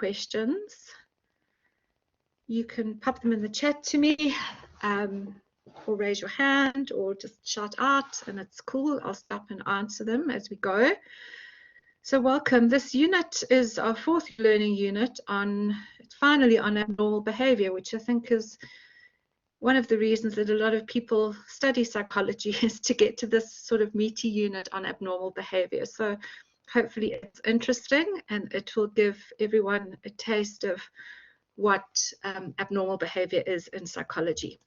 questions, you can pop them in the chat to me, or raise your hand, or just shout out, and it's cool. I'll stop and answer them as we go. So welcome. This unit is our fourth learning unit on, finally, on abnormal behavior, which I think is one of the reasons that a lot of people study psychology, is to get to this sort of meaty unit on abnormal behavior. So hopefully it's interesting, and it will give everyone a taste of what abnormal behavior is in psychology.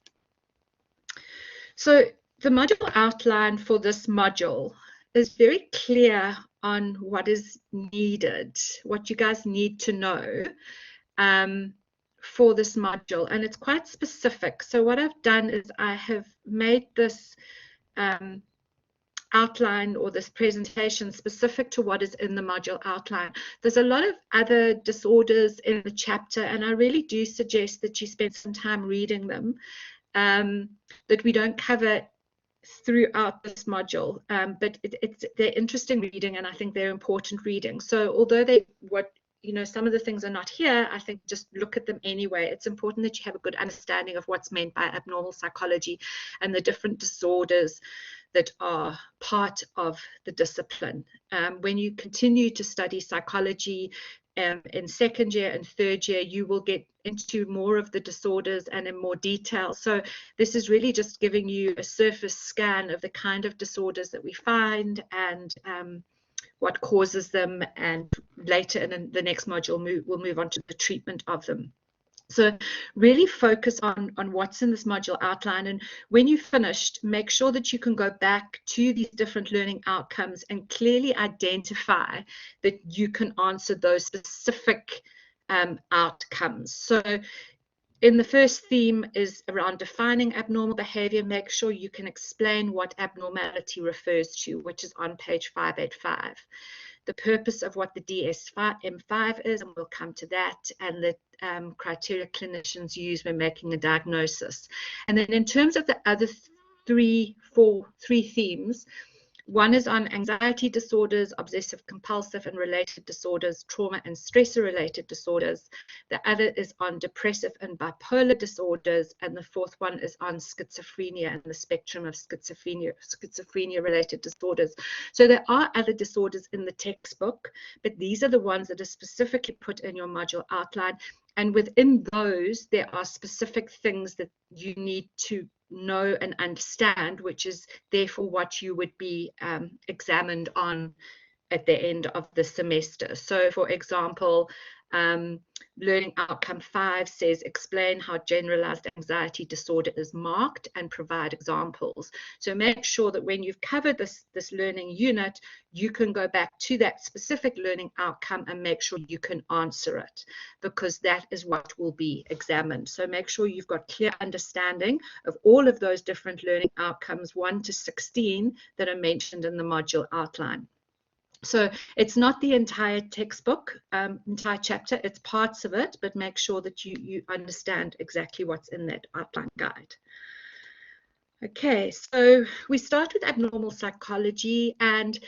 So the module outline for this module is very clear on what is needed, what you guys need to know for this module, and it's quite specific. So what I've done is I have made this outline, or this presentation, specific to what is in the module outline. There's a lot of other disorders in the chapter, and I really do suggest that you spend some time reading them, that we don't cover throughout this module, but they're interesting reading, and I think they're important reading. So although some of the things are not here, I think just look at them anyway. It's important that you have a good understanding of what's meant by abnormal psychology and the different disorders that are part of the discipline. When you continue to study psychology in second year and third year, you will get into more of the disorders and in more detail. So this is really just giving you a surface scan of the kind of disorders that we find, and what causes them, and later in the next module we'll move on to the treatment of them. So really focus on what's in this module outline, and when you've finished, make sure that you can go back to these different learning outcomes and clearly identify that you can answer those specific outcomes. So in the first theme is around defining abnormal behavior. Make sure you can explain what abnormality refers to, which is on page 585. The purpose of what the DSM5 is, and we'll come to that, and the criteria clinicians use when making a diagnosis. And then in terms of the other three themes, one is on anxiety disorders, obsessive compulsive and related disorders, trauma and stressor related disorders. The other is on depressive and bipolar disorders, and the fourth one is on schizophrenia and the spectrum of schizophrenia related disorders. So there are other disorders in the textbook, but these are the ones that are specifically put in your module outline. And within those, there are specific things that you need to know and understand, which is therefore what you would be examined on at the end of the semester. So for example, learning outcome 5 says explain how generalized anxiety disorder is marked and provide examples. So make sure that when you've covered this learning unit, you can go back to that specific learning outcome and make sure you can answer it, because that is what will be examined. So make sure you've got clear understanding of all of those different learning outcomes 1 to 16 that are mentioned in the module outline. So it's not the entire textbook, entire chapter, it's parts of it, but make sure that you understand exactly what's in that outline guide. Okay, so we start with abnormal psychology, and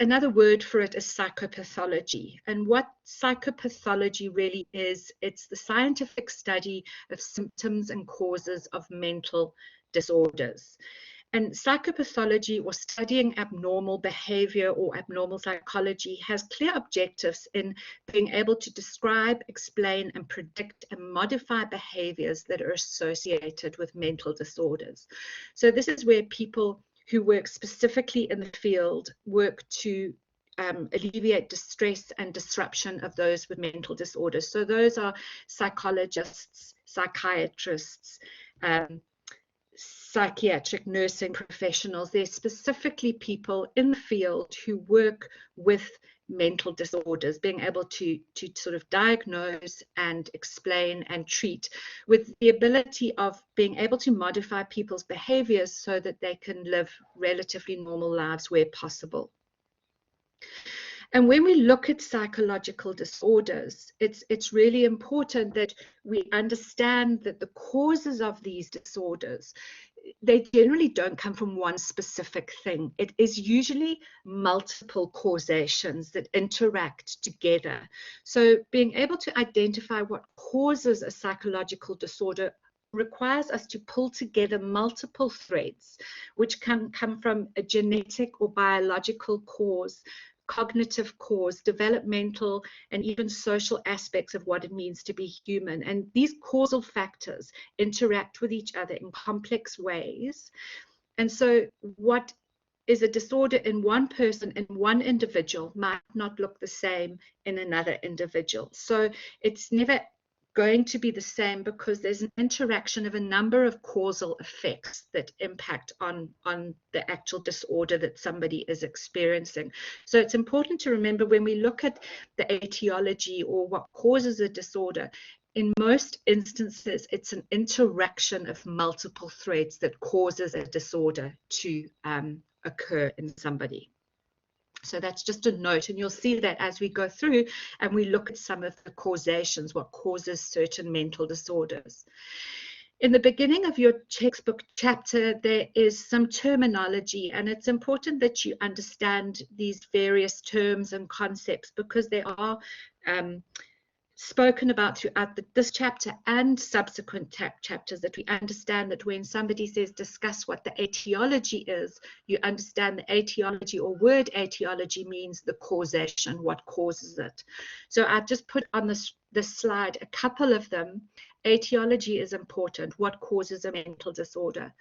another word for it is psychopathology. And what psychopathology really is, it's the scientific study of symptoms and causes of mental disorders. And psychopathology, or studying abnormal behavior or abnormal psychology, has clear objectives in being able to describe, explain, and predict and modify behaviors that are associated with mental disorders. So this is where people who work specifically in the field work to alleviate distress and disruption of those with mental disorders. So those are psychologists, psychiatrists, psychiatric nursing professionals. They're specifically people in the field who work with mental disorders, being able to sort of diagnose and explain and treat, with the ability of being able to modify people's behaviors so that they can live relatively normal lives where possible. And when we look at psychological disorders, it's really important that we understand that the causes of these disorders, they generally don't come from one specific thing. It is usually multiple causations that interact together. So being able to identify what causes a psychological disorder requires us to pull together multiple threads, which can come from a genetic or biological cause, cognitive cause, developmental, and even social aspects of what it means to be human. And these causal factors interact with each other in complex ways. And so what is a disorder in one person, in one individual, might not look the same in another individual. So it's never going to be the same, because there's an interaction of a number of causal effects that impact on the actual disorder that somebody is experiencing. So it's important to remember, when we look at the etiology or what causes a disorder, in most instances, it's an interaction of multiple threads that causes a disorder to occur in somebody. So that's just a note, and you'll see that as we go through and we look at some of the causations, what causes certain mental disorders. In the beginning of your textbook chapter, there is some terminology, and it's important that you understand these various terms and concepts, because they are spoken about throughout this chapter and subsequent chapters, that we understand that when somebody says discuss what the etiology is, you understand the etiology, or word etiology, means the causation, what causes it. So I've just put on this slide a couple of them. Etiology is important. What causes a mental disorder?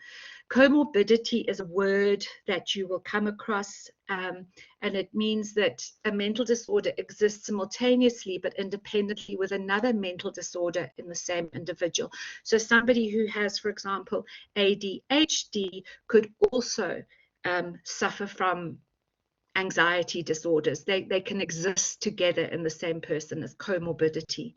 Comorbidity is a word that you will come across, and it means that a mental disorder exists simultaneously but independently with another mental disorder in the same individual. So somebody who has, for example, ADHD could also suffer from anxiety disorders. They can exist together in the same person as comorbidity.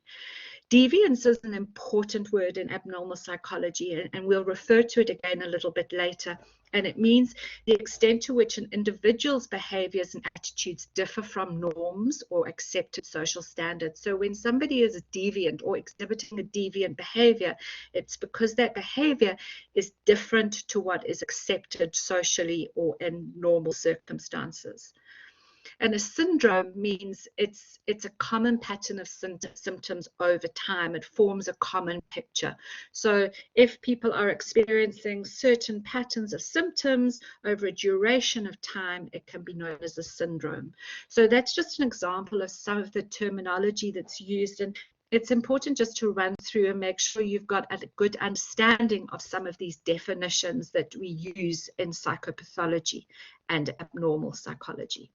Deviance is an important word in abnormal psychology, and we'll refer to it again a little bit later. And it means the extent to which an individual's behaviors and attitudes differ from norms or accepted social standards. So when somebody is a deviant or exhibiting a deviant behavior, it's because that behavior is different to what is accepted socially or in normal circumstances. And a syndrome means it's a common pattern of symptoms over time. It forms a common picture. So if people are experiencing certain patterns of symptoms over a duration of time, it can be known as a syndrome. So that's just an example of some of the terminology that's used. And it's important just to run through and make sure you've got a good understanding of some of these definitions that we use in psychopathology and abnormal psychology.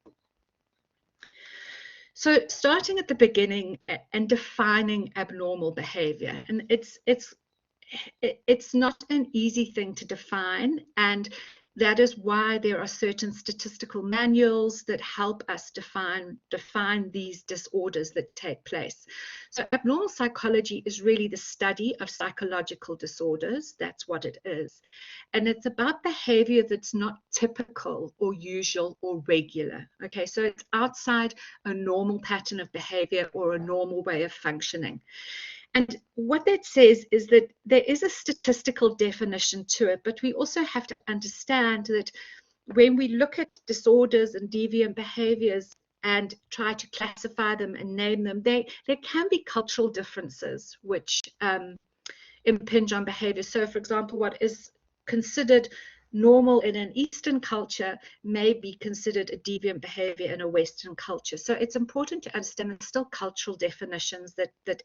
So starting at the beginning and defining abnormal behavior, and it's not an easy thing to define, and that is why there are certain statistical manuals that help us define these disorders that take place. So abnormal psychology is really the study of psychological disorders. That's what it is. And it's about behavior that's not typical or usual or regular. Okay, so it's outside a normal pattern of behavior or a normal way of functioning. And what that says is that there is a statistical definition to it, but we also have to understand that when we look at disorders and deviant behaviors and try to classify them and name them, there can be cultural differences which impinge on behavior. So, for example, what is considered normal in an Eastern culture may be considered a deviant behavior in a Western culture. So it's important to understand there's still cultural definitions that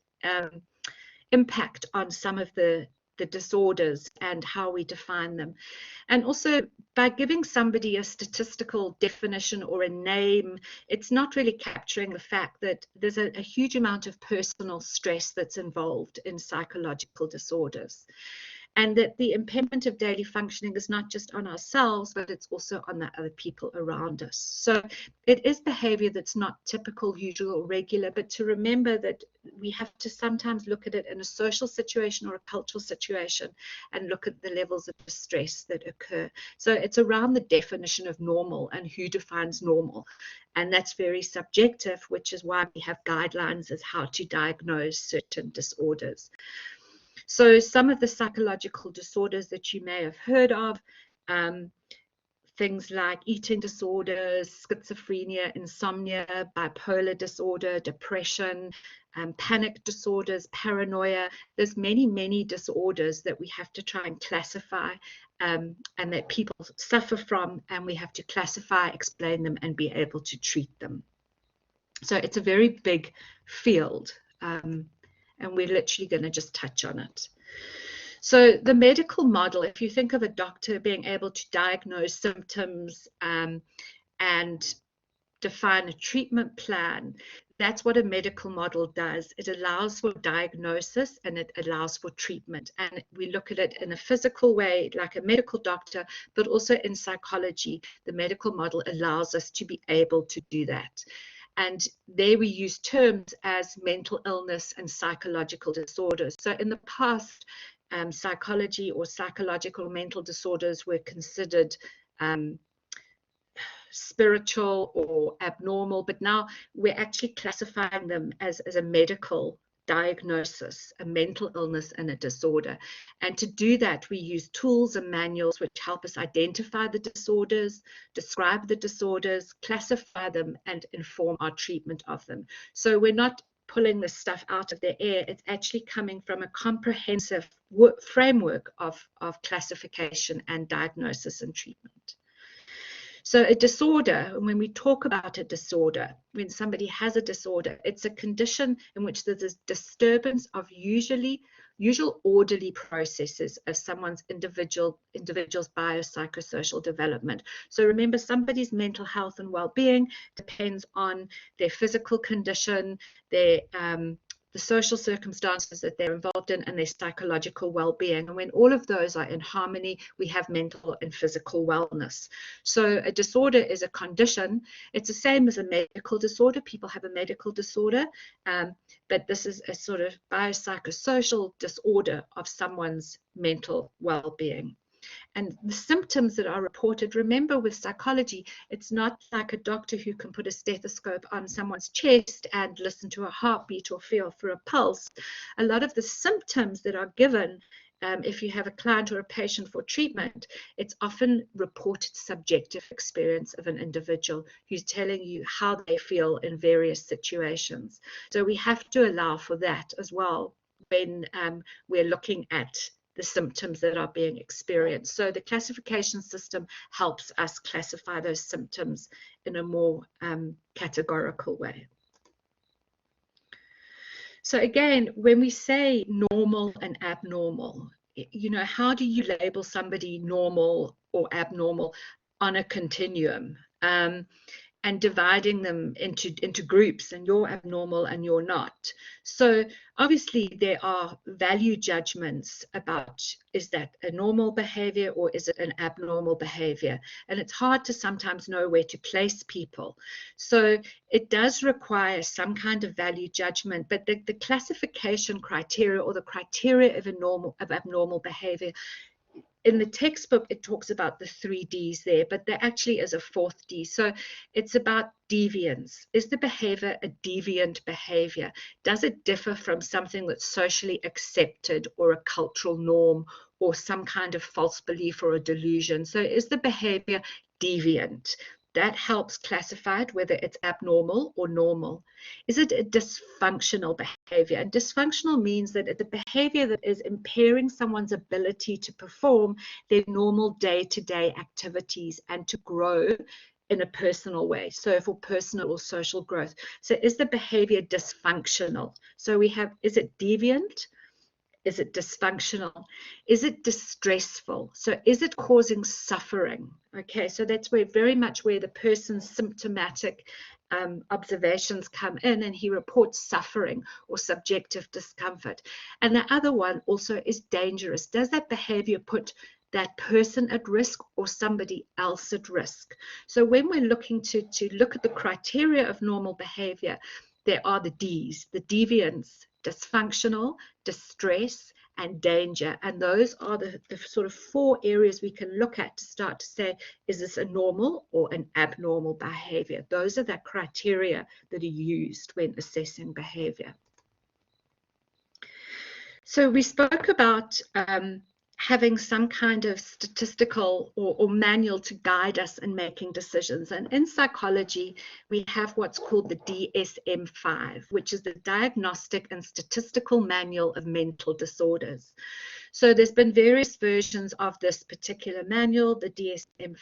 impact on some of the disorders and how we define them. And also, by giving somebody a statistical definition or a name, it's not really capturing the fact that there's a huge amount of personal stress that's involved in psychological disorders. And that the impairment of daily functioning is not just on ourselves, but it's also on the other people around us. So it is behavior that's not typical, usual, or regular, but to remember that we have to sometimes look at it in a social situation or a cultural situation and look at the levels of distress that occur. So it's around the definition of normal and who defines normal. And that's very subjective, which is why we have guidelines as how to diagnose certain disorders. So some of the psychological disorders that you may have heard of, things like eating disorders, schizophrenia, insomnia, bipolar disorder, depression, panic disorders, paranoia. There's many disorders that we have to try and classify, and that people suffer from, and we have to classify, explain them, and be able to treat them. So it's a very big field, and we're literally going to just touch on it. So the medical model, if you think of a doctor being able to diagnose symptoms and define a treatment plan, that's what a medical model does. It allows for diagnosis and it allows for treatment. And we look at it in a physical way, like a medical doctor, but also in psychology. The medical model allows us to be able to do that. And there we use terms as mental illness and psychological disorders. So in the past, psychology or psychological mental disorders were considered spiritual or abnormal, but now we're actually classifying them as a medical diagnosis, a mental illness and a disorder. And to do that, we use tools and manuals which help us identify the disorders, describe the disorders, classify them, and inform our treatment of them. So we're not pulling this stuff out of the air. It's actually coming from a comprehensive framework of classification and diagnosis and treatment. So a disorder, when we talk about a disorder, when somebody has a disorder, it's a condition in which there's a disturbance of usual orderly processes of someone's individual's biopsychosocial development. So remember, somebody's mental health and well-being depends on their physical condition, their the social circumstances that they're involved in, and their psychological well-being. And when all of those are in harmony, we have mental and physical wellness. So a disorder is a condition. It's the same as a medical disorder. People have a medical disorder, but this is a sort of biopsychosocial disorder of someone's mental well-being. And the symptoms that are reported, remember with psychology, it's not like a doctor who can put a stethoscope on someone's chest and listen to a heartbeat or feel for a pulse. A lot of the symptoms that are given, if you have a client or a patient for treatment, it's often reported subjective experience of an individual who's telling you how they feel in various situations. So we have to allow for that as well when we're looking at the symptoms that are being experienced. So the classification system helps us classify those symptoms in a more categorical way. So again, when we say normal and abnormal, you know, how do you label somebody normal or abnormal on a continuum? And dividing them into groups, and you're abnormal and you're not. So obviously there are value judgments about, is that a normal behavior or is it an abnormal behavior? And it's hard to sometimes know where to place people. So it does require some kind of value judgment, but the classification criteria or the criteria of abnormal behavior, in the textbook, it talks about the 3 Ds there, but there actually is a 4th D. So it's about deviance. Is the behavior a deviant behavior? Does it differ from something that's socially accepted or a cultural norm or some kind of false belief or a delusion? So is the behavior deviant? That helps classify it, whether it's abnormal or normal. Is it a dysfunctional behavior? And dysfunctional means that it's a behavior that is impairing someone's ability to perform their normal day-to-day activities and to grow in a personal way, so for personal or social growth. So is the behavior dysfunctional? So we have, is it deviant? Is it dysfunctional? Is it distressful? So is it causing suffering? Okay, so that's where very much where the person's symptomatic observations come in, and he reports suffering or subjective discomfort. And the other one also is dangerous. Does that behavior put that person at risk or somebody else at risk? So when we're looking to look at the criteria of normal behavior, there are the Ds, the deviance, dysfunctional, distress, and danger. And those are the sort of 4 areas we can look at to start to say, is this a normal or an abnormal behavior? Those are the criteria that are used when assessing behavior. So we spoke about having some kind of statistical or manual to guide us in making decisions. And in psychology, we have what's called the DSM5, which is the Diagnostic and Statistical Manual of Mental Disorders. So there's been various versions of this particular manual, the DSM,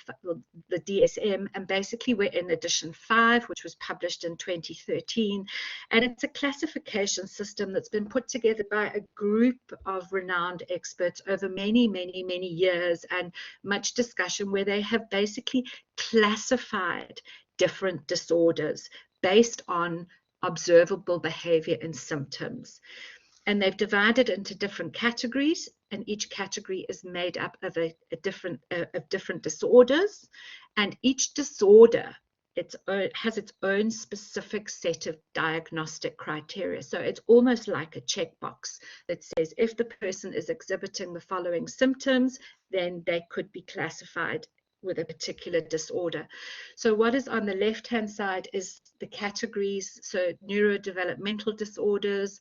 and basically we're in edition 5, which was published in 2013. And it's a classification system that's been put together by a group of renowned experts over many, many, many years and much discussion, where they have basically classified different disorders based on observable behavior and symptoms. And they've divided into different categories, and each category is made up of different disorders, and each disorder has its own specific set of diagnostic criteria. So it's almost like a checkbox that says if the person is exhibiting the following symptoms, then they could be classified with a particular disorder. So what is on the left-hand side is the categories, so neurodevelopmental disorders,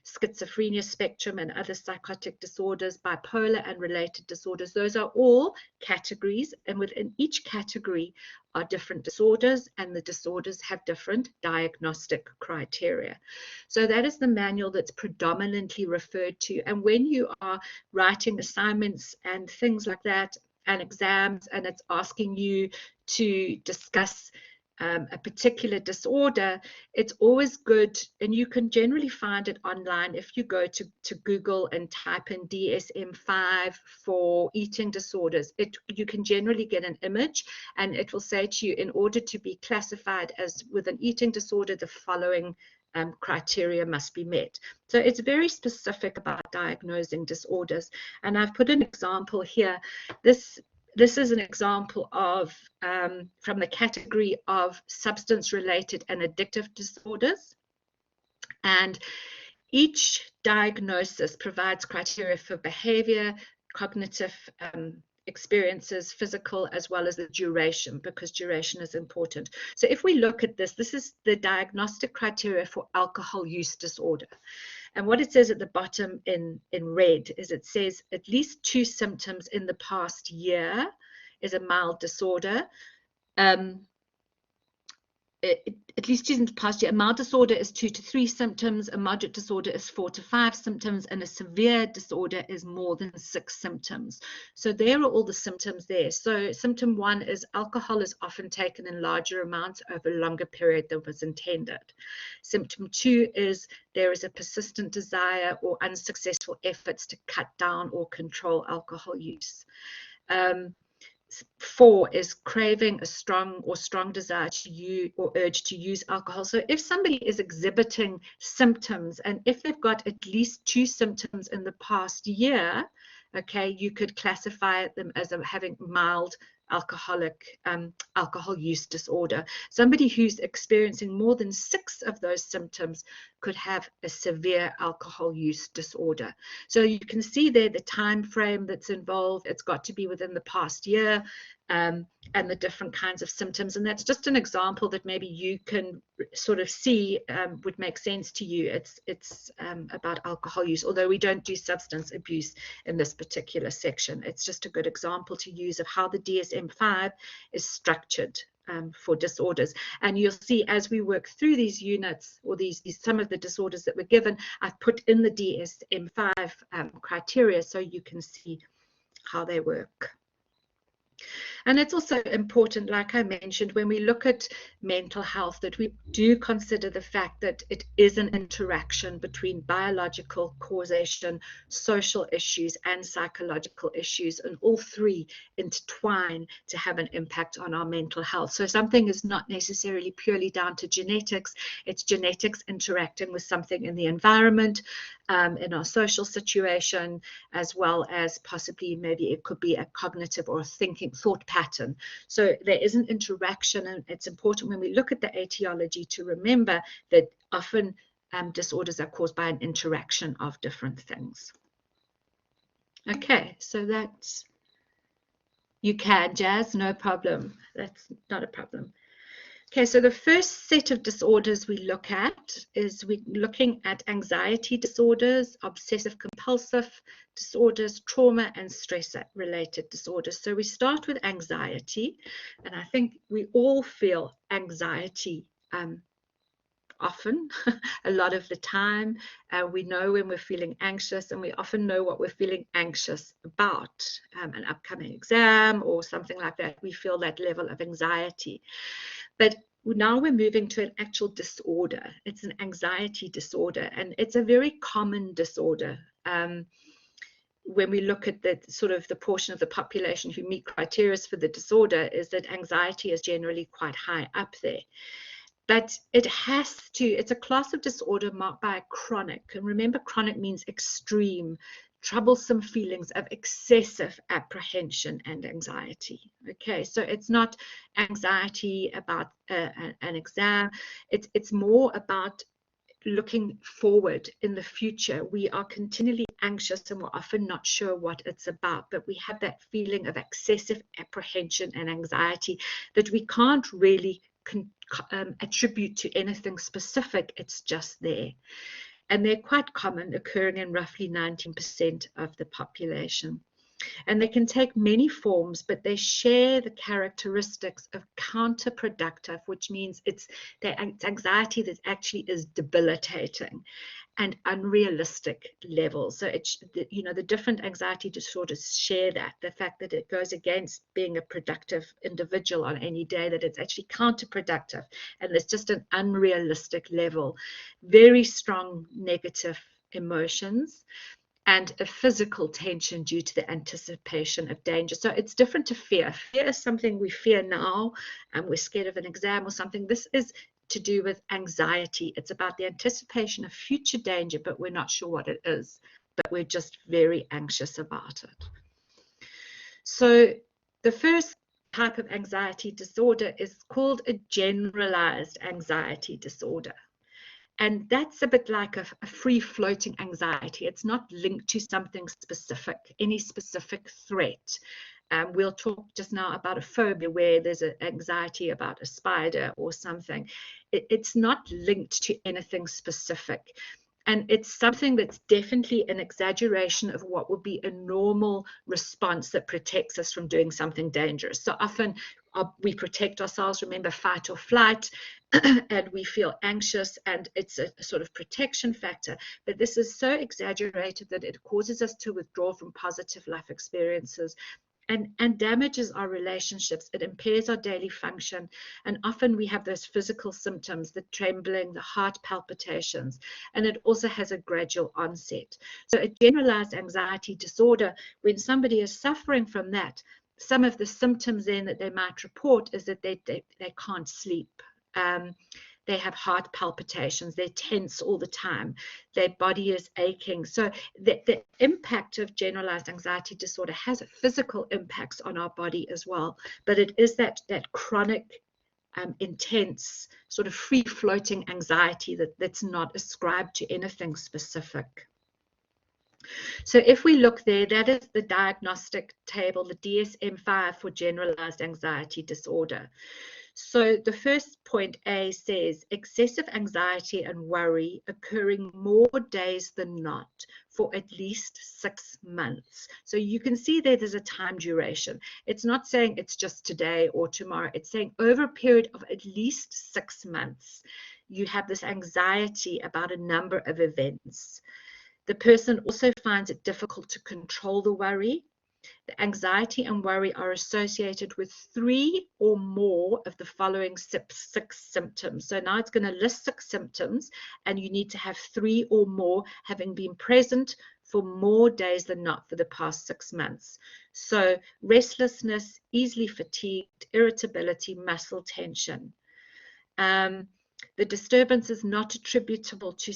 schizophrenia spectrum and other psychotic disorders, bipolar and related disorders. Those are all categories, and within each category are different disorders, and the disorders have different diagnostic criteria. So that is the manual that's predominantly referred to. And when you are writing assignments and things like that, and exams, and it's asking you to discuss a particular disorder, it's always good, and you can generally find it online if you go to Google and type in DSM5 for eating disorders. You can generally get an image, and it will say to you, in order to be classified as with an eating disorder, the following criteria must be met. So it's very specific about diagnosing disorders. And I've put an example here. This is an example of from the category of substance-related and addictive disorders. And each diagnosis provides criteria for behavior, cognitive experiences, physical, as well as the duration, because duration is important. So if we look at this is the diagnostic criteria for alcohol use disorder. And what it says at the bottom in red is it says at least 2 symptoms in the past year is a mild disorder. At least 2 in the past year. A mild disorder is 2 to 3 symptoms, a moderate disorder is 4 to 5 symptoms, and a severe disorder is more than 6 symptoms. So there are all the symptoms there. So symptom 1 is alcohol is often taken in larger amounts over a longer period than was intended. Symptom 2 is there is a persistent desire or unsuccessful efforts to cut down or control alcohol use. 4 is craving a strong desire to use or urge to use alcohol. So if somebody is exhibiting symptoms, and if they've got at least 2 symptoms in the past year, okay, you could classify them as having mild alcohol use disorder. Somebody who's experiencing more than 6 of those symptoms could have a severe alcohol use disorder. So you can see there the time frame that's involved. It's got to be within the past year, and the different kinds of symptoms. And that's just an example that maybe you can sort of see would make sense to you. It's about alcohol use, although we don't do substance abuse in this particular section. It's just a good example to use of how the DSM-5 is structured for disorders. And you'll see as we work through these units, or these some of the disorders that were given, I've put in the DSM-5 criteria so you can see how they work. And it's also important, like I mentioned, when we look at mental health, that we do consider the fact that it is an interaction between biological causation, social issues, and psychological issues, and all 3 intertwine to have an impact on our mental health. So something is not necessarily purely down to genetics. It's genetics interacting with something in the environment, in our social situation, as well as possibly maybe it could be a cognitive or a thought pattern. So there is an interaction, and it's important when we look at the etiology to remember that often disorders are caused by an interaction of different things. Okay, so that's, you can, Jazz, no problem. That's not a problem. Okay, so the first set of disorders we look at is we're looking at anxiety disorders, obsessive compulsive disorders, trauma and stressor related disorders. So we start with anxiety, and I think we all feel anxiety often, a lot of the time. We know when we're feeling anxious, and we often know what we're feeling anxious about, an upcoming exam or something like that. We feel that level of anxiety. But now we're moving to an actual disorder. It's an anxiety disorder, and it's a very common disorder. When we look at the sort of the portion of the population who meet criteria for the disorder, is that anxiety is generally quite high up there. But it's a class of disorder marked by chronic, and remember, chronic means extreme, troublesome feelings of excessive apprehension and anxiety. Okay, so it's not anxiety about an exam. It's more about looking forward in the future. We are continually anxious, and we're often not sure what it's about, but we have that feeling of excessive apprehension and anxiety that we can't really attribute to anything specific. It's just there. And they're quite common, occurring in roughly 19% of the population. And they can take many forms, but they share the characteristics of counterproductive, which means it's anxiety that actually is debilitating and unrealistic levels. So it's, the different anxiety disorders share that, the fact that it goes against being a productive individual on any day, that it's actually counterproductive, and there's just an unrealistic level, very strong negative emotions, and a physical tension due to the anticipation of danger. So it's different to fear. Fear is something we fear now, and we're scared of an exam or something. This is to do with anxiety. It's about the anticipation of future danger, but we're not sure what it is, but we're just very anxious about it. So the first type of anxiety disorder is called a generalized anxiety disorder. And that's a bit like a free-floating anxiety. It's not linked to something specific, any specific threat. We'll talk just now about a phobia where there's an anxiety about a spider or something. It's not linked to anything specific. And it's something that's definitely an exaggeration of what would be a normal response that protects us from doing something dangerous. So often we protect ourselves, remember, fight or flight, and we feel anxious, and it's a sort of protection factor. But this is so exaggerated that it causes us to withdraw from positive life experiences and damages our relationships. It impairs our daily function, and often we have those physical symptoms, the trembling, the heart palpitations, and it also has a gradual onset. So a generalized anxiety disorder, when somebody is suffering from that, some of the symptoms then that they might report is that they can't sleep. They have heart palpitations, they're tense all the time, their body is aching. So the impact of generalized anxiety disorder has physical impacts on our body as well, but it is that chronic, intense, sort of free-floating anxiety that's not ascribed to anything specific. So if we look there, that is the diagnostic table, the DSM5 for generalized anxiety disorder. So the first point A says excessive anxiety and worry occurring more days than not for at least 6 months. So you can see there's a time duration. It's not saying it's just today or tomorrow. It's saying over a period of at least 6 months, you have this anxiety about a number of events. The person also finds it difficult to control the worry. The anxiety and worry are associated with 3 or more of the following 6 symptoms. So now it's going to list 6 symptoms, and you need to have 3 or more having been present for more days than not for the past 6 months. So restlessness, easily fatigued, irritability, muscle tension. The disturbance is not attributable to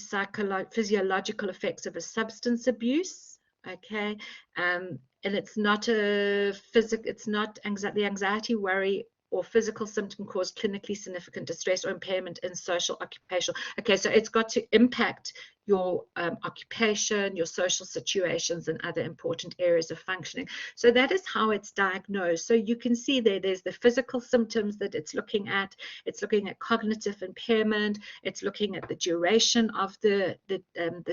physiological effects of a substance abuse. Okay, and it's not the anxiety, worry, or physical symptom cause clinically significant distress or impairment in social, occupational. Okay, so it's got to impact your occupation, your social situations, and other important areas of functioning. So that is how it's diagnosed. So you can see there's the physical symptoms that it's looking at. It's looking at cognitive impairment. It's looking at the duration of the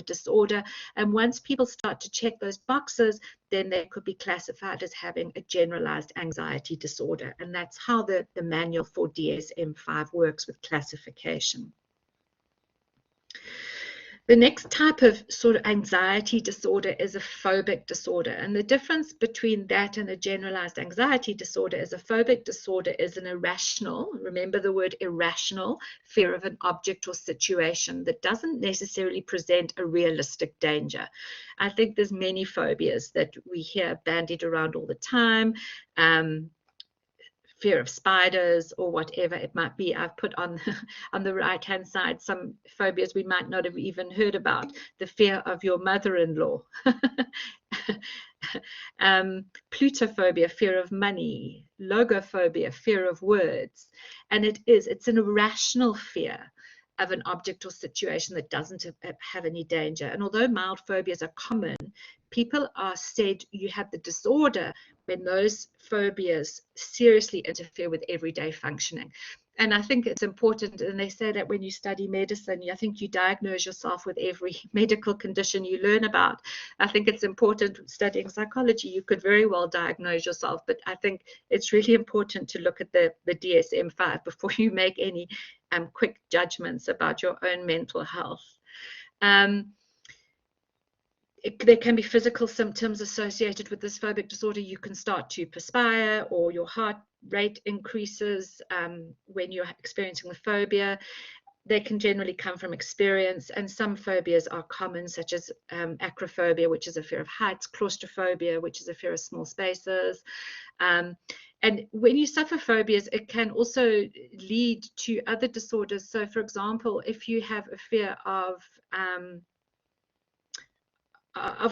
disorder. And once people start to check those boxes, then they could be classified as having a generalized anxiety disorder. And that's how the manual for DSM-5 works with classification. The next type of sort of anxiety disorder is a phobic disorder. And the difference between that and a generalized anxiety disorder is a phobic disorder is an irrational, remember the word irrational, fear of an object or situation that doesn't necessarily present a realistic danger. I think there's many phobias that we hear bandied around all the time. Fear of spiders or whatever it might be. I've put on the right hand side some phobias we might not have even heard about. The fear of your mother-in-law. Plutophobia, fear of money. Logophobia, fear of words. And it's an irrational fear of an object or situation that doesn't have any danger. And although mild phobias are common, people are said you have the disorder when those phobias seriously interfere with everyday functioning. And I think it's important, and they say that when you study medicine, I think you diagnose yourself with every medical condition you learn about. I think it's important studying psychology, you could very well diagnose yourself, but I think it's really important to look at the DSM-5 before you make any quick judgments about your own mental health. There can be physical symptoms associated with this phobic disorder. You can start to perspire, or your heart rate increases when you're experiencing the phobia. They can generally come from experience, and some phobias are common, such as acrophobia, which is a fear of heights, claustrophobia, which is a fear of small spaces. And when you suffer phobias, it can also lead to other disorders. So, for example, if you have a fear of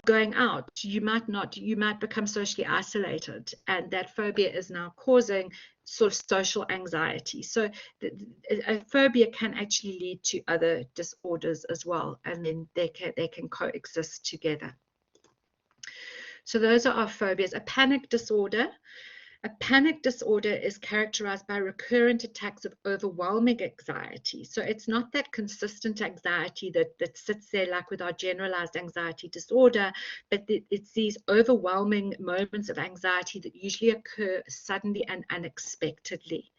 going out, you might become socially isolated, and that phobia is now causing sort of social anxiety. So a phobia can actually lead to other disorders as well, and then they can coexist together. So those are our phobias. A panic disorder. A panic disorder is characterized by recurrent attacks of overwhelming anxiety. So it's not that consistent anxiety that sits there like with our generalized anxiety disorder, but it's these overwhelming moments of anxiety that usually occur suddenly and unexpectedly.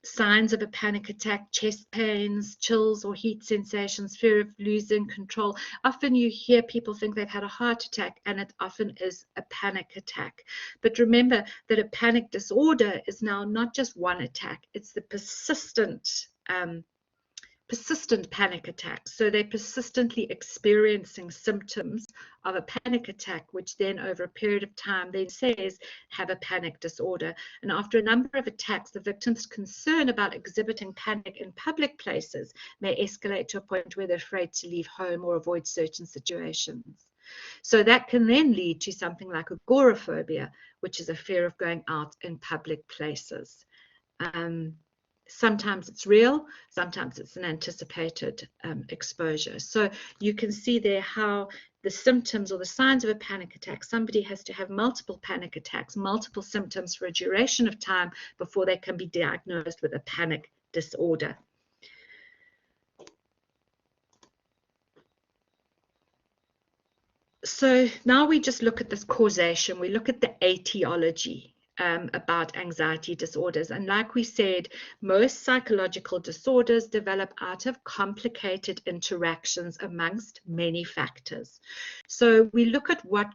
Signs of a panic attack: chest pains, chills or heat sensations, fear of losing control. Often you hear people think they've had a heart attack, and it often is a panic attack. But remember that a panic disorder is now not just one attack, it's the persistent panic attacks. So they're persistently experiencing symptoms of a panic attack, which then over a period of time then says have a panic disorder. And after a number of attacks, the victim's concern about exhibiting panic in public places may escalate to a point where they're afraid to leave home or avoid certain situations. So that can then lead to something like agoraphobia, which is a fear of going out in public places. Sometimes it's real, sometimes it's an anticipated exposure. So you can see there how the symptoms or the signs of a panic attack, somebody has to have multiple panic attacks, multiple symptoms for a duration of time before they can be diagnosed with a panic disorder. So now we just look at this causation, we look at the etiology about anxiety disorders. And like we said, most psychological disorders develop out of complicated interactions amongst many factors. So we look at what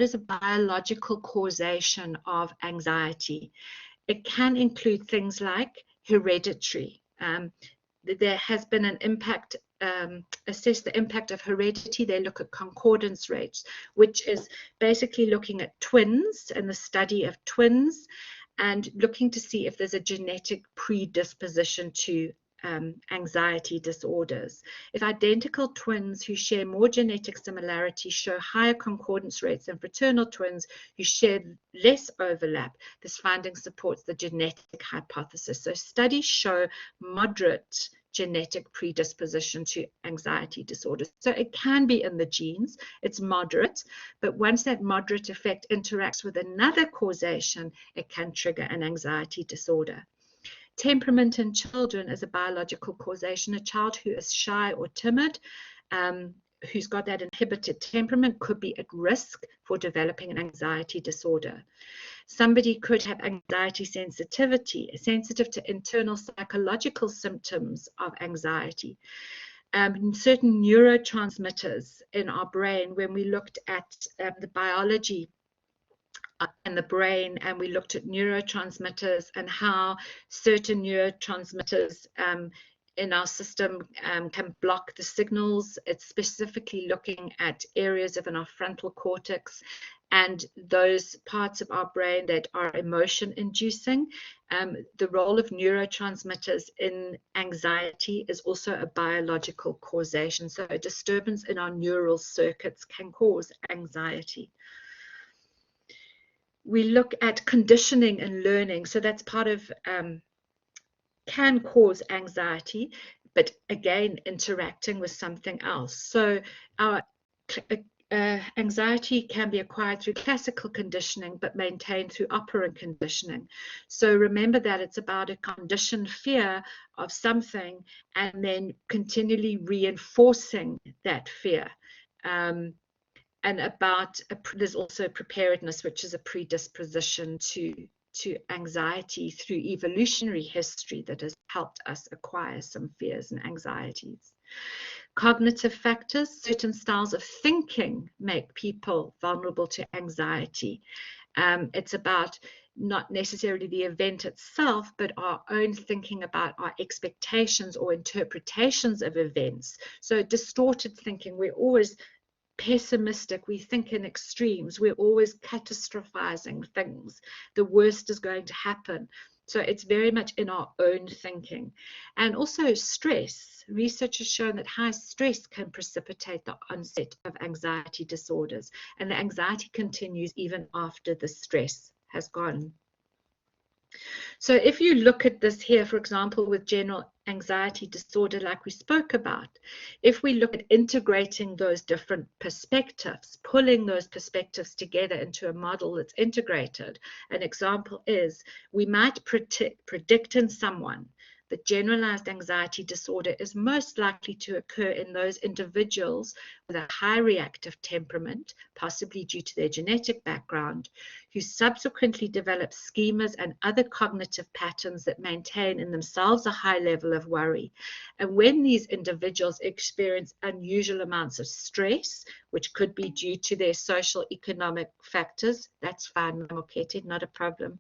is a biological causation of anxiety. It can include things like hereditary. There has been an impact, assess the impact of heredity. They look at concordance rates, which is basically looking at twins and the study of twins and looking to see if there's a genetic predisposition to anxiety disorders. If identical twins who share more genetic similarity show higher concordance rates than fraternal twins who share less overlap, this finding supports the genetic hypothesis. So studies show moderate genetic predisposition to anxiety disorders. So it can be in the genes, it's moderate, but once that moderate effect interacts with another causation, it can trigger an anxiety disorder. Temperament in children is a biological causation. A child who is shy or timid, who's got that inhibited temperament, could be at risk for developing an anxiety disorder. Somebody could have anxiety sensitivity, sensitive to internal psychological symptoms of anxiety. Certain neurotransmitters in our brain, when we looked at the biology in the brain, and we looked at neurotransmitters and how certain neurotransmitters in our system can block the signals. It's specifically looking at areas of our frontal cortex and those parts of our brain that are emotion inducing. The role of neurotransmitters in anxiety is also a biological causation. So a disturbance in our neural circuits can cause anxiety. We look at conditioning and learning. So that's part of, can cause anxiety, but again, interacting with something else. So our anxiety can be acquired through classical conditioning, but maintained through operant conditioning. So remember that it's about a conditioned fear of something and then continually reinforcing that fear. And about, there's also preparedness, which is a predisposition to anxiety through evolutionary history that has helped us acquire some fears and anxieties. Cognitive factors, certain styles of thinking make people vulnerable to anxiety. It's about not necessarily the event itself, but our own thinking about our expectations or interpretations of events. So distorted thinking, we're always pessimistic, we think in extremes, we're always catastrophizing things. The worst is going to happen. So it's very much in our own thinking. And also stress. Research has shown that high stress can precipitate the onset of anxiety disorders, and the anxiety continues even after the stress has gone. So if you look at this here, for example, with general anxiety disorder, like we spoke about, if we look at integrating those different perspectives, pulling those perspectives together into a model that's integrated, an example is we might predict in someone that generalized anxiety disorder is most likely to occur in those individuals with a high reactive temperament, possibly due to their genetic background, who subsequently develop schemas and other cognitive patterns that maintain in themselves a high level of worry. And when these individuals experience unusual amounts of stress, which could be due to their social economic factors, that's fine, not a problem,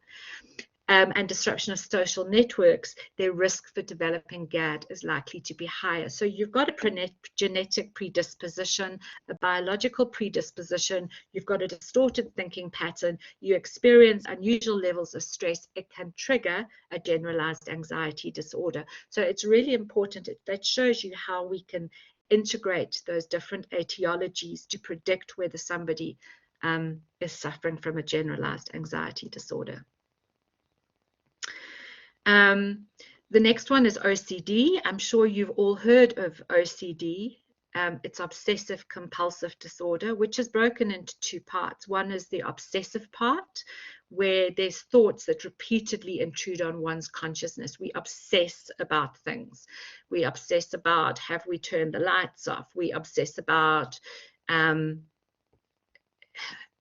and disruption of social networks, their risk for developing GAD is likely to be higher. So you've got a genetic predisposition, a biological predisposition, you've got a distorted thinking pattern, you experience unusual levels of stress, it can trigger a generalized anxiety disorder. So it's really important. That shows you how we can integrate those different etiologies to predict whether somebody is suffering from a generalized anxiety disorder. The next one is OCD. I'm sure you've all heard of OCD. It's obsessive compulsive disorder, which is broken into two parts. One is the obsessive part, where there's thoughts that repeatedly intrude on one's consciousness. We obsess about things. We obsess about, have we turned the lights off? We obsess about,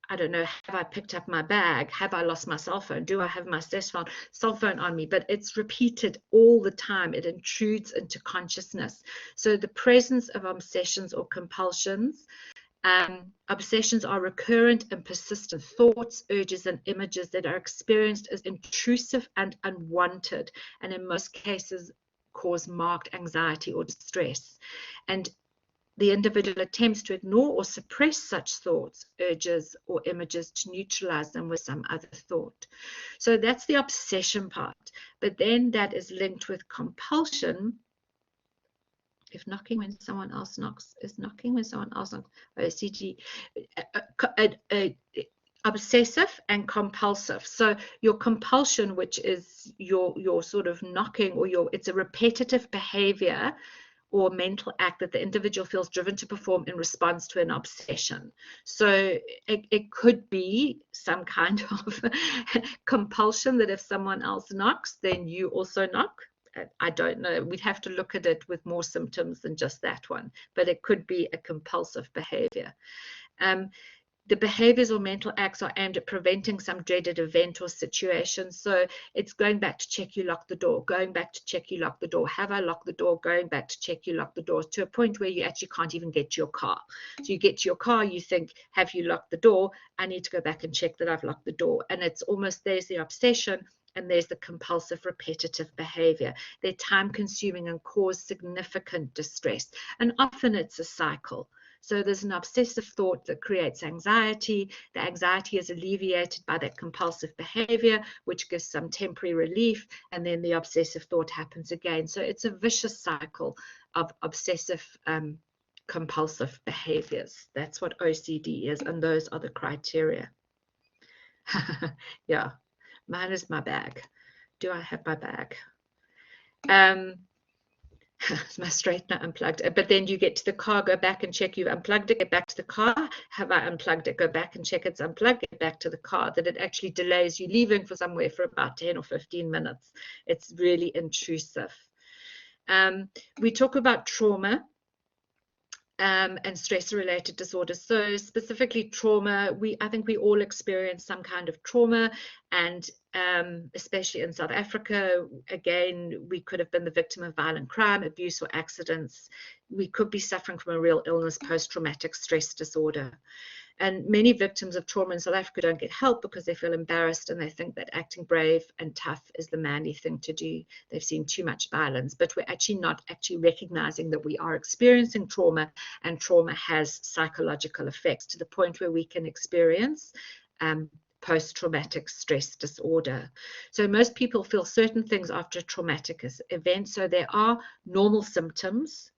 I don't know, have I picked up my bag? Have I lost my cell phone? Do I have my cell phone on me? But it's repeated all the time. It intrudes into consciousness. So the presence of obsessions or compulsions, obsessions are recurrent and persistent thoughts, urges, and images that are experienced as intrusive and unwanted, and in most cases cause marked anxiety or distress. And the individual attempts to ignore or suppress such thoughts, urges, or images to neutralize them with some other thought. So that's the obsession part. But then that is linked with compulsion, if knocking when someone else knocks is knocking when someone else knocks, OCD, obsessive and compulsive. So your compulsion, which is your sort of knocking, or it's a repetitive behavior or mental act that the individual feels driven to perform in response to an obsession. So it could be some kind of compulsion that if someone else knocks, then you also knock. I don't know. We'd have to look at it with more symptoms than just that one, but it could be a compulsive behavior. The behaviors or mental acts are aimed at preventing some dreaded event or situation. So it's going back to check you lock the door, going back to check you lock the door. Have I locked the door? Going back to check you lock the door, to a point where you actually can't even get to your car. So you get to your car, you think, have you locked the door? I need to go back and check that I've locked the door. And it's almost, there's the obsession and there's the compulsive repetitive behavior. They're time consuming and cause significant distress. And often it's a cycle. So there's an obsessive thought that creates anxiety. The anxiety is alleviated by that compulsive behavior, which gives some temporary relief, and then the obsessive thought happens again. So it's a vicious cycle of obsessive compulsive behaviors. That's what OCD is, and those are the criteria. Yeah, mine is my bag. Do I have my bag? My straightener unplugged, but then you get to the car, go back and check you've unplugged it, get back to the car. Have I unplugged it? Go back and check it's unplugged, get back to the car. That it actually delays you leaving for somewhere for about 10 or 15 minutes. It's really intrusive. We talk about trauma and stressor-related disorders. So specifically trauma, I think we all experience some kind of trauma, and especially in South Africa, again, we could have been the victim of violent crime, abuse, or accidents. We could be suffering from a real illness, post-traumatic stress disorder. And many victims of trauma in South Africa don't get help because they feel embarrassed and they think that acting brave and tough is the manly thing to do. They've seen too much violence, but we're actually not recognizing that we are experiencing trauma, and trauma has psychological effects to the point where we can experience post-traumatic stress disorder. So most people feel certain things after a traumatic event. So there are normal symptoms,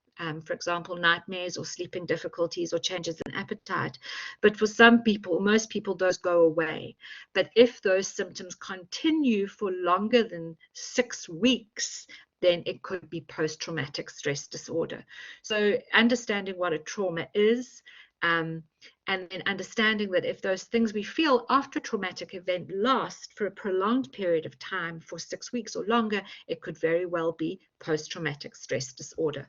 for example, nightmares or sleeping difficulties or changes in appetite. But for some people, most people, those go away. But if those symptoms continue for longer than 6 weeks, then it could be post-traumatic stress disorder. So understanding what a trauma is, and then understanding that if those things we feel after a traumatic event last for a prolonged period of time, for 6 weeks or longer, it could very well be post-traumatic stress disorder.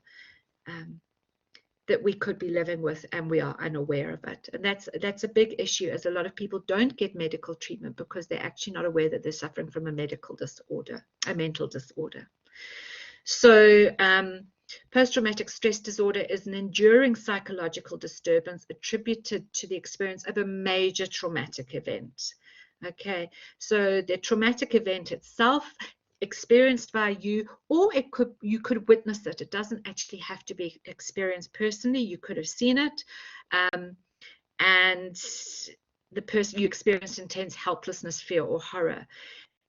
That we could be living with, and we are unaware of it. And that's a big issue, as a lot of people don't get medical treatment because they're actually not aware that they're suffering from a medical disorder, a mental disorder. So post-traumatic stress disorder is an enduring psychological disturbance attributed to the experience of a major traumatic event. Okay, so the traumatic event itself, experienced by you, or you could witness it. It doesn't actually have to be experienced personally. You could have seen it, and the person, you experienced intense helplessness, fear, or horror.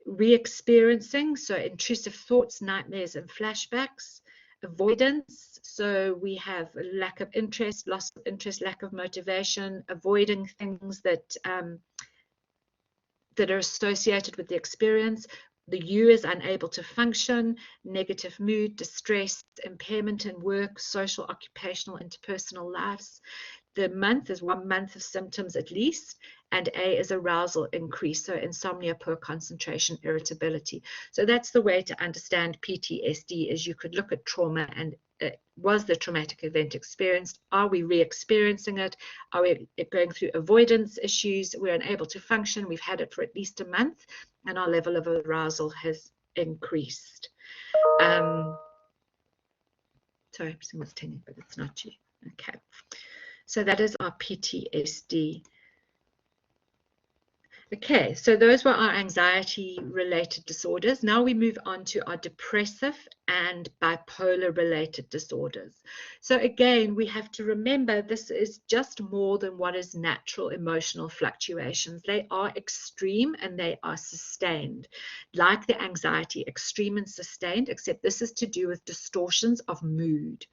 Re-experiencing, so intrusive thoughts, nightmares, and flashbacks. Avoidance, so we have a lack of interest, loss of interest, lack of motivation, avoiding things that are associated with the experience. The U is unable to function, negative mood, distress, impairment in work, social, occupational, interpersonal lives. The month is 1 month of symptoms at least, and A is arousal increase, so insomnia, poor concentration, irritability. So that's the way to understand PTSD, is you could look at trauma and was the traumatic event experienced? Are we re-experiencing it? Are we going through avoidance issues? We're unable to function. We've had it for at least a month, and our level of arousal has increased. Sorry, someone's telling, but it's not you. Okay. So that is our PTSD. Okay, so those were our anxiety-related disorders. Now we move on to our depressive and bipolar-related disorders. So again, we have to remember this is just more than what is natural emotional fluctuations. They are extreme and they are sustained, like the anxiety, extreme and sustained, except this is to do with distortions of mood.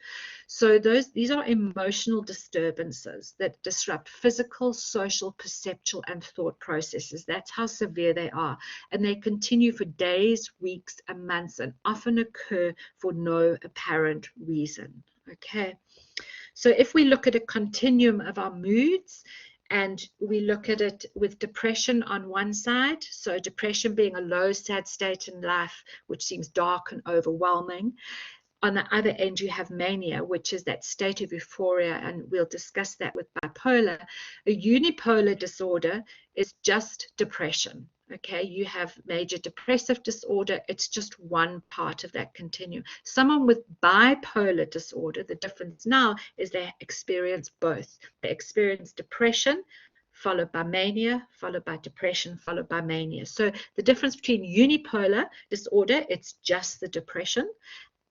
So these are emotional disturbances that disrupt physical, social, perceptual, and thought processes. That's how severe they are. And they continue for days, weeks, and months, and often occur for no apparent reason. Okay. So if we look at a continuum of our moods, and we look at it with depression on one side, so depression being a low, sad state in life, which seems dark and overwhelming. On the other end, you have mania, which is that state of euphoria, and we'll discuss that with bipolar. A unipolar disorder is just depression. Okay, you have major depressive disorder. It's just one part of that continuum. Someone with bipolar disorder, the difference now is they experience both. They experience depression, followed by mania, followed by depression, followed by mania. So the difference between unipolar disorder, it's just the depression,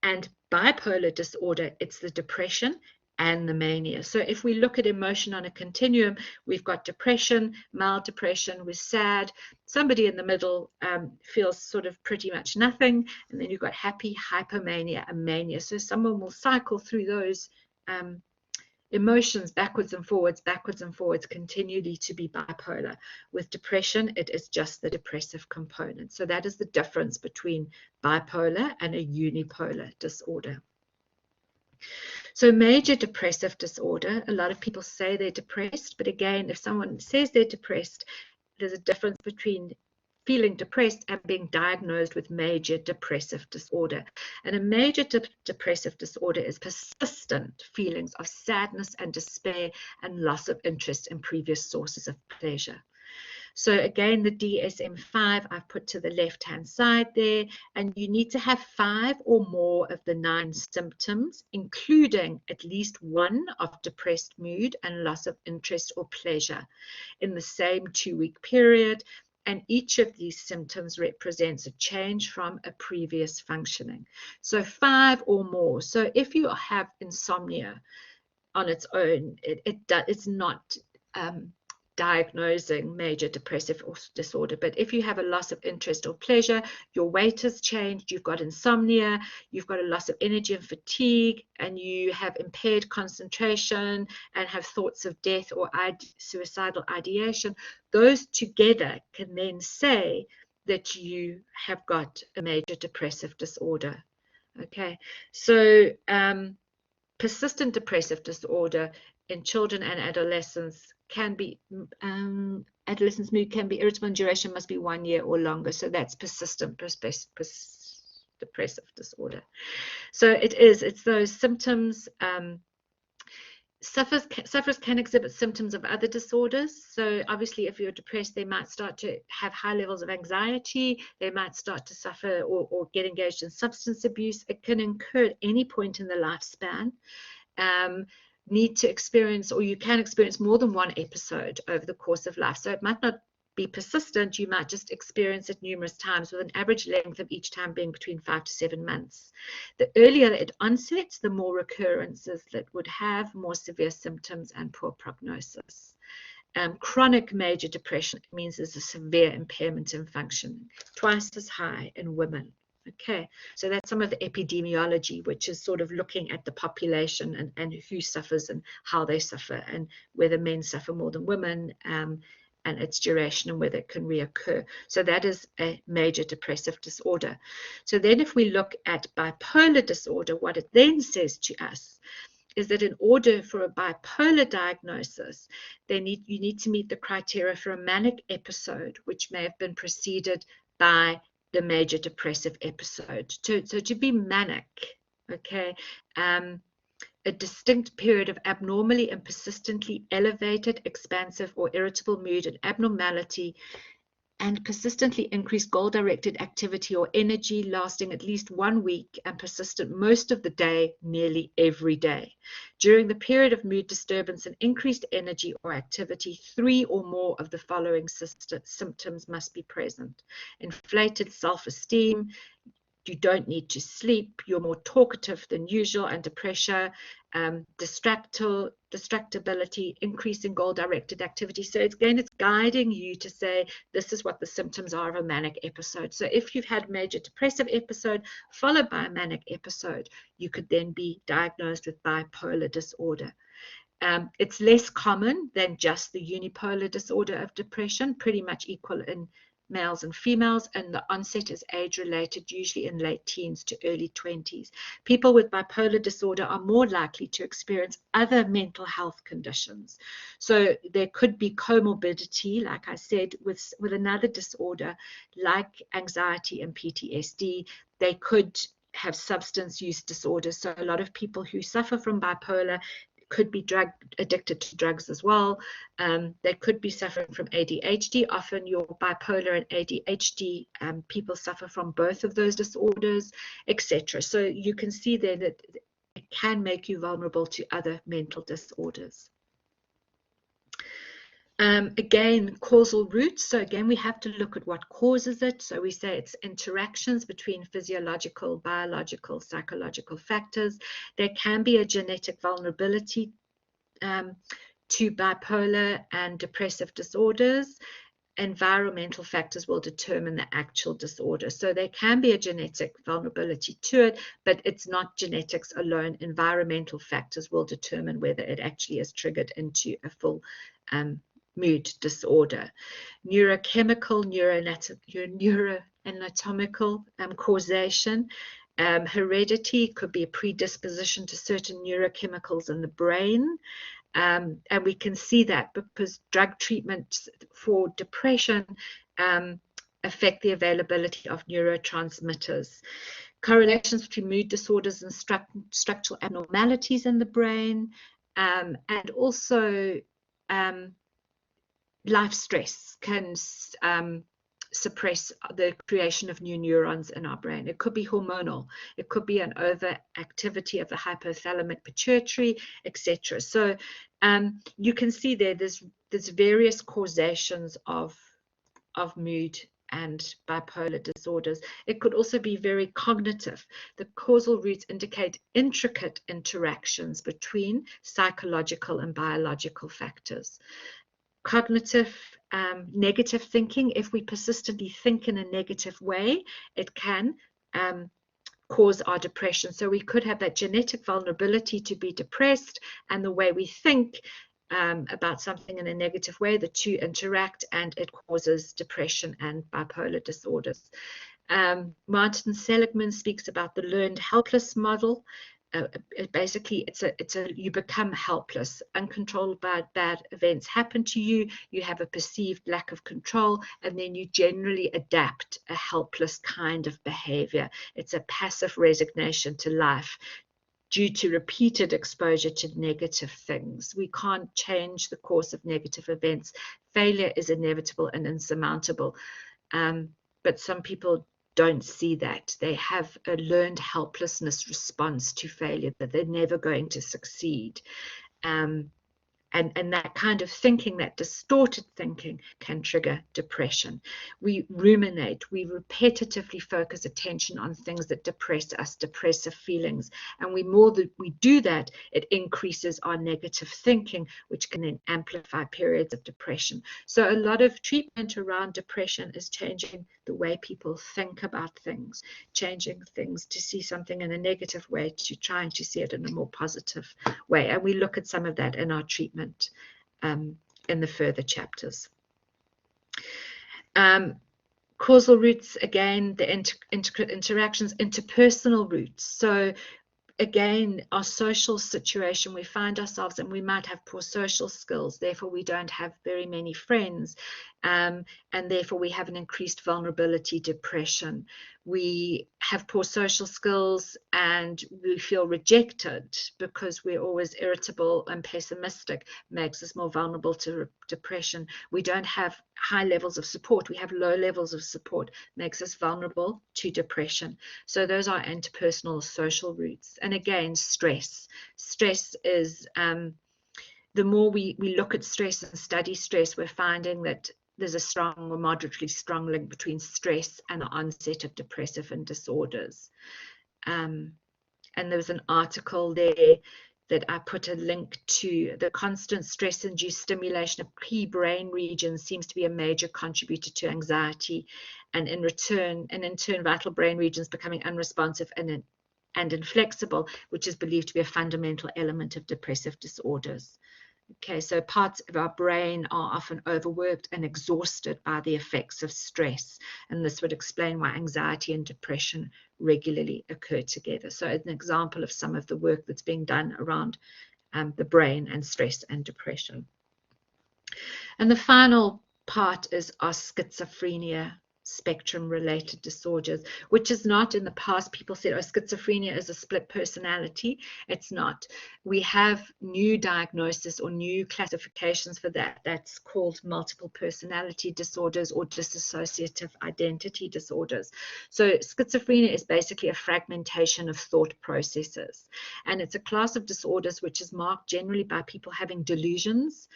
and bipolar disorder, it's the depression and the mania. So if we look at emotion on a continuum, we've got depression, mild depression, we're sad. Somebody in the middle feels sort of pretty much nothing. And then you've got happy, hypomania, and mania. So someone will cycle through those emotions backwards and forwards, continually to be bipolar. With depression, it is just the depressive component. So that is the difference between bipolar and a unipolar disorder. So major depressive disorder, a lot of people say they're depressed, but again, if someone says they're depressed, there's a difference between feeling depressed and being diagnosed with major depressive disorder. And a major depressive disorder is persistent feelings of sadness and despair and loss of interest in previous sources of pleasure. So again, the DSM5 I've put to the left-hand side there, and you need to have 5 or more of the 9 symptoms, including at least one of depressed mood and loss of interest or pleasure in the same 2-week period. And each of these symptoms represents a change from a previous functioning. So 5 or more. So if you have insomnia on its own, it's not diagnosing major depressive disorder. But if you have a loss of interest or pleasure, your weight has changed, you've got insomnia, you've got a loss of energy and fatigue, and you have impaired concentration and have thoughts of death or suicidal ideation, those together can then say that you have got a major depressive disorder. Okay, so persistent depressive disorder in children and adolescents can be, adolescents' mood can be irritable and duration must be 1 year or longer. So that's persistent depressive disorder. So it's those symptoms. Sufferers can exhibit symptoms of other disorders. So obviously, if you're depressed, they might start to have high levels of anxiety. They might start to suffer or get engaged in substance abuse. It can occur at any point in the lifespan. Need to experience, or you can experience more than one episode over the course of life. So it might not be persistent. You might just experience it numerous times, with an average length of each time being between 5 to 7 months. The earlier it onsets, the more recurrences that would have more severe symptoms and poor prognosis. Chronic major depression means there's a severe impairment in functioning, twice as high in women. Okay, so that's some of the epidemiology, which is sort of looking at the population and who suffers and how they suffer, and whether men suffer more than women, and its duration and whether it can reoccur. So that is a major depressive disorder. So then if we look at bipolar disorder, what it then says to us is that in order for a bipolar diagnosis, you need to meet the criteria for a manic episode, which may have been preceded by the major depressive episode. So to be manic, okay, a distinct period of abnormally and persistently elevated, expansive, or irritable mood and abnormality, and persistently increased goal-directed activity or energy lasting at least 1 week and persistent most of the day, nearly every day. During the period of mood disturbance and increased energy or activity, 3 or more of the following symptoms must be present: inflated self-esteem, you don't need to sleep, you're more talkative than usual, under pressure, distractibility, increase in goal-directed activity. So it's guiding you to say, this is what the symptoms are of a manic episode. So if you've had a major depressive episode followed by a manic episode, you could then be diagnosed with bipolar disorder. It's less common than just the unipolar disorder of depression, pretty much equal in males and females, and the onset is age-related, usually in late teens to early 20s. People with bipolar disorder are more likely to experience other mental health conditions. So there could be comorbidity, like I said, with another disorder like anxiety and PTSD. They could have substance use disorders. So a lot of people who suffer from bipolar could be addicted to drugs as well. They could be suffering from ADHD. Often your bipolar and ADHD people suffer from both of those disorders, etc. So you can see there that it can make you vulnerable to other mental disorders. Again, causal roots. So again, we have to look at what causes it. So we say it's interactions between physiological, biological, psychological factors. There can be a genetic vulnerability to bipolar and depressive disorders. Environmental factors will determine the actual disorder. So there can be a genetic vulnerability to it, but it's not genetics alone. Environmental factors will determine whether it actually is triggered into a full mood disorder. Neurochemical, neuroanatomical causation. Heredity could be a predisposition to certain neurochemicals in the brain. And we can see that because drug treatments for depression affect the availability of neurotransmitters. Correlations between mood disorders and structural abnormalities in the brain, and also life stress can suppress the creation of new neurons in our brain. It could be hormonal, it could be an overactivity of the hypothalamic pituitary, etc. So you can see there's various causations of mood and bipolar disorders. It could also be very cognitive. The causal roots indicate intricate interactions between psychological and biological factors. Cognitive negative thinking, if we persistently think in a negative way, it can cause our depression. So we could have that genetic vulnerability to be depressed, and the way we think about something in a negative way, the two interact and it causes depression and bipolar disorders. Martin Seligman speaks about the learned helpless model. Basically, you become helpless. Uncontrolled bad events happen to you. You have a perceived lack of control, and then you generally adapt a helpless kind of behavior. It's a passive resignation to life due to repeated exposure to negative things. We can't change the course of negative events. Failure is inevitable and insurmountable. But some people don't see that. They have a learned helplessness response to failure, that they're never going to succeed. And that kind of thinking, that distorted thinking, can trigger depression. We ruminate, we repetitively focus attention on things that depress us, depressive feelings. And more that we do that, it increases our negative thinking, which can then amplify periods of depression. So a lot of treatment around depression is changing the way people think about things, changing things to see something in a negative way to trying to see it in a more positive way. And we look at some of that in our treatment in the further chapters. Causal roots, again, the intricate interactions, interpersonal roots. So again, our social situation, we find ourselves, and we might have poor social skills, therefore we don't have very many friends, and therefore we have an increased vulnerability to depression. We have poor social skills and we feel rejected because we're always irritable and pessimistic, makes us more vulnerable to depression. We don't have high levels of support, we have low levels of support, makes us vulnerable to depression. So those are interpersonal social roots. And again, stress. Stress is, the more we look at stress and study stress, we're finding that there's a strong or moderately strong link between stress and the onset of depressive and disorders. And there was an article there that I put a link to. The constant stress-induced stimulation of key brain regions seems to be a major contributor to anxiety, and in turn, vital brain regions becoming unresponsive and inflexible, which is believed to be a fundamental element of depressive disorders. Okay, so parts of our brain are often overworked and exhausted by the effects of stress, and this would explain why anxiety and depression regularly occur together. So an example of some of the work that's being done around the brain and stress and depression. And the final part is our schizophrenia spectrum-related disorders, which is not, in the past people said, oh, schizophrenia is a split personality. It's not. We have new diagnosis or new classifications for that. That's called multiple personality disorders or dissociative identity disorders. So schizophrenia is basically a fragmentation of thought processes, and it's a class of disorders which is marked generally by people having delusions,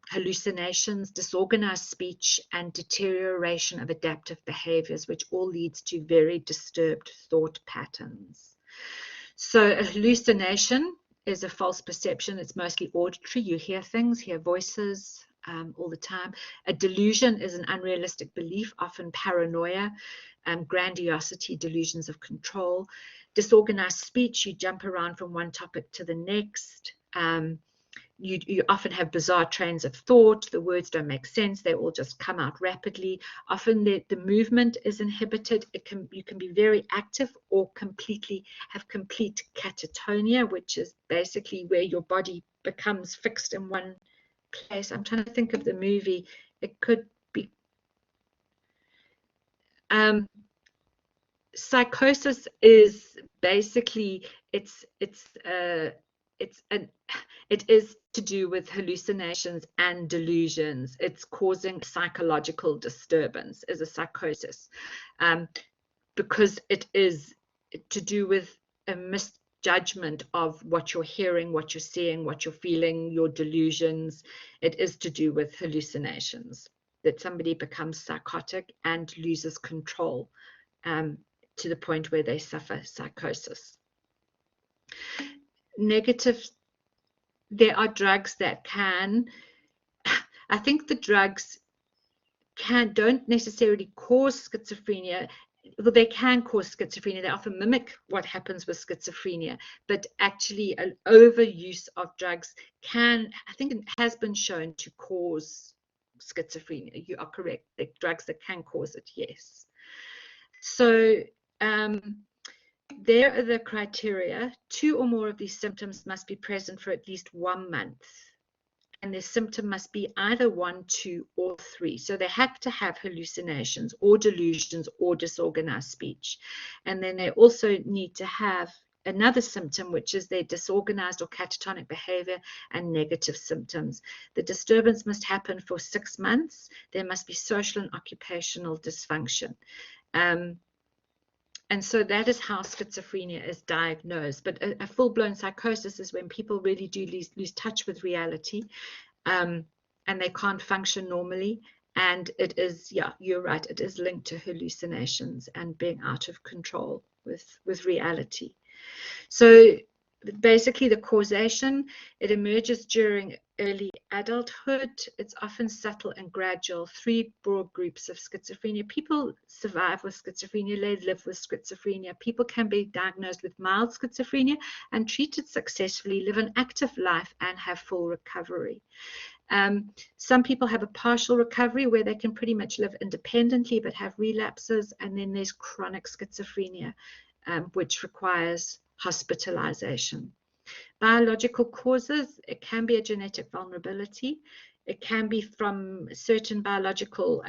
hallucinations, disorganized speech, and deterioration of adaptive behaviors, which all leads to very disturbed thought patterns. So a hallucination is a false perception. It's mostly auditory. You hear things, hear voices all the time. A delusion is an unrealistic belief, often paranoia, grandiosity, delusions of control. Disorganized speech, you jump around from one topic to the next. You often have bizarre trains of thought. The words don't make sense. They all just come out rapidly. Often the movement is inhibited. You can be very active or have complete catatonia, which is basically where your body becomes fixed in one place. I'm trying to think of the movie. It could be psychosis is basically it is to do with hallucinations and delusions. It's causing psychological disturbance as a psychosis, because it is to do with a misjudgment of what you're hearing, what you're seeing, what you're feeling, your delusions. It is to do with hallucinations, that somebody becomes psychotic and loses control to the point where they suffer psychosis. Negative, there are drugs that can, I think the drugs don't necessarily cause schizophrenia. Well, they can cause schizophrenia. They often mimic what happens with schizophrenia, but actually an overuse of drugs can, I think it has been shown to cause schizophrenia. You are correct. The drugs that can cause it, yes. So there are the criteria. 2 or more of these symptoms must be present for at least 1 month. And their symptom must be either 1, 2, or 3. So they have to have hallucinations or delusions or disorganized speech. And then they also need to have another symptom, which is their disorganized or catatonic behavior and negative symptoms. The disturbance must happen for 6 months. There must be social and occupational dysfunction. And so that is how schizophrenia is diagnosed. But a full-blown psychosis is when people really do lose touch with reality, and they can't function normally. And it is, yeah, you're right, it is linked to hallucinations and being out of control with reality. So basically the causation, it emerges during early adulthood. It's often subtle and gradual. 3 broad groups of schizophrenia. People survive with schizophrenia, they live with schizophrenia. People can be diagnosed with mild schizophrenia and treated successfully, live an active life and have full recovery. Some people have a partial recovery where they can pretty much live independently but have relapses. And then there's chronic schizophrenia, which requires hospitalization. Biological causes, it can be a genetic vulnerability. It can be from certain biological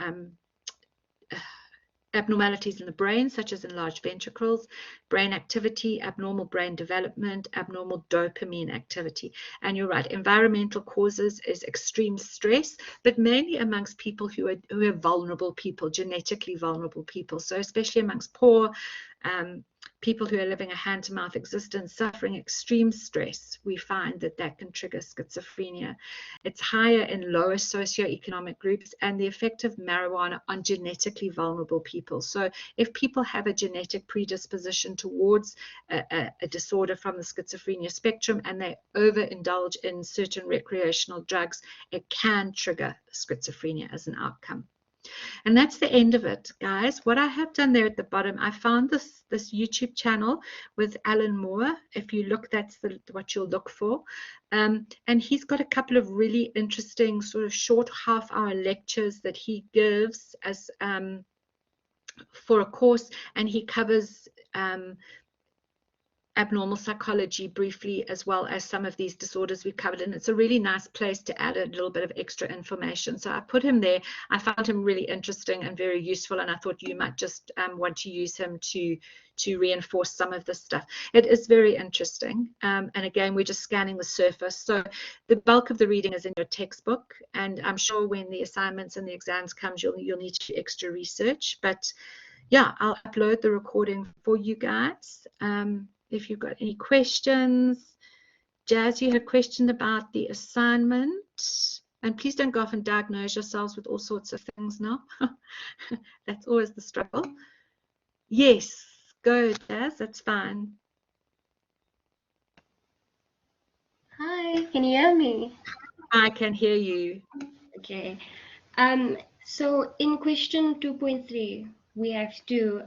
abnormalities in the brain, such as enlarged ventricles, brain activity, abnormal brain development, abnormal dopamine activity. And you're right, environmental causes is extreme stress, but mainly amongst people who are vulnerable people, genetically vulnerable people. So especially amongst poor people who are living a hand-to-mouth existence, suffering extreme stress, we find that that can trigger schizophrenia. It's higher in lower socioeconomic groups, and the effect of marijuana on genetically vulnerable people. So if people have a genetic predisposition towards a disorder from the schizophrenia spectrum and they overindulge in certain recreational drugs, it can trigger schizophrenia as an outcome. And that's the end of it, guys. What I have done there at the bottom, I found this YouTube channel with Alan Moore. If you look, that's what you'll look for. And he's got a couple of really interesting sort of short half-hour lectures that he gives as for a course, and he covers abnormal psychology briefly, as well as some of these disorders we covered, and it's a really nice place to add a little bit of extra information. So I put him there. I found him really interesting and very useful, and I thought you might just want to use him to reinforce some of this stuff. It is very interesting, and again, we're just scanning the surface. So the bulk of the reading is in your textbook, and I'm sure when the assignments and the exams comes, you'll need to do extra research. But yeah, I'll upload the recording for you guys. If you've got any questions. Jazz, you had a question about the assignment. And please don't go off and diagnose yourselves with all sorts of things now. That's always the struggle. Yes, go, Jazz, that's fine. Hi, can you hear me? I can hear you. Okay. So in question 2.3, we have to